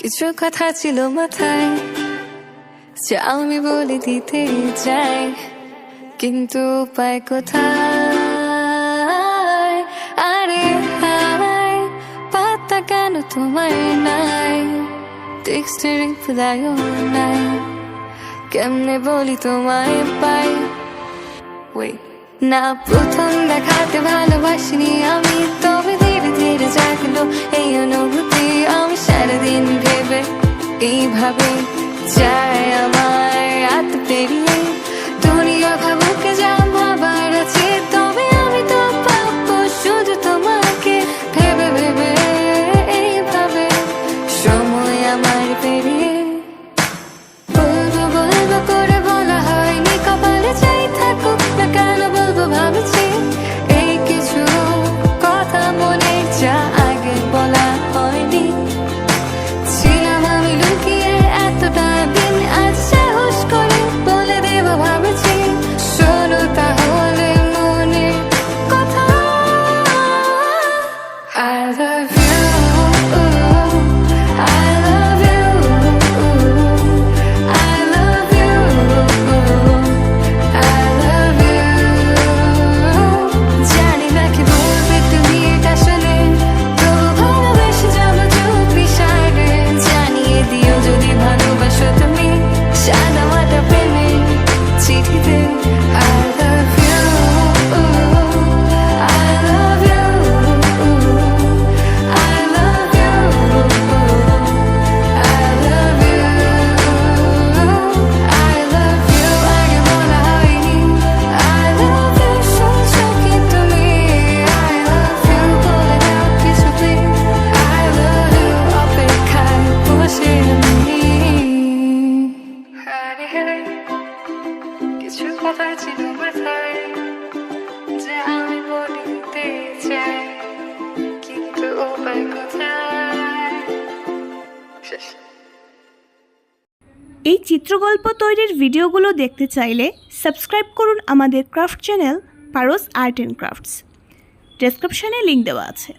কিছু কথা ছিল মাথায় যা আমি বলে দিতে চাই, কিন্তু উপায় কোথায়? আরে হায়, পাতা কেন তোমায় নাই, টেক্সটের রিপ্লাইও নাই, কেমনে বলি তোমায় পাই? না প্রথম দেখাতে ভালোবাসিনি আমি, তবে ধীরে ধীরে জাগলো এই অনুভূতি। আমি সারাদিন ভেবে এইভাবে চাই আমার রাত পেরিয়ে দুনিয়া ভাবুকে যা ভাবার আছে, তবে আমি তো পাবো শুধু তোমাকে ভেবে ভেবে এইভাবে সময় আমার পেরিয়ে। বলবো বলবো করে বলা হয়নি, কপালে চাই থাকুক না কেন বলবো ভাবছি এই কিছু কথা মনে যা আগে বলা হয়নি। ছিলাম আমি লুকিয়ে এতটা দিন, আজ সাহস করে বলে দেব ভাবছি, শোনো তাহলে মনে কথা। I love you, I love you, I love you, I love you। জানি না কি বলবে তুমি এটা শুনে, তবু ভালোবেসে যাবো চুপি সারে। জানিয়ে দিও যদি ভালোবাসো তুমি সাদা মাটা প্রেমের চিঠিতে। I love you, I love you, I love you, I love you, I love you। আগে বলা হয়নি I love you, শুনছো কি তুমি? I love you বলে দাও কিছু please, I love you অপেক্ষায় বসে আমি। হারে হারে কিছু কথা ছিল মাথায় যে আমি বলতে চাই, কিন্তু উপায় কোথায়? শেষ। এই চিত্রগল্প তৈরির ভিডিওগুলো দেখতে চাইলে সাবস্ক্রাইব করুন আমাদের craft channel Paras art and crafts. ডেসক্রিপশনে লিংক দেওয়া আছে।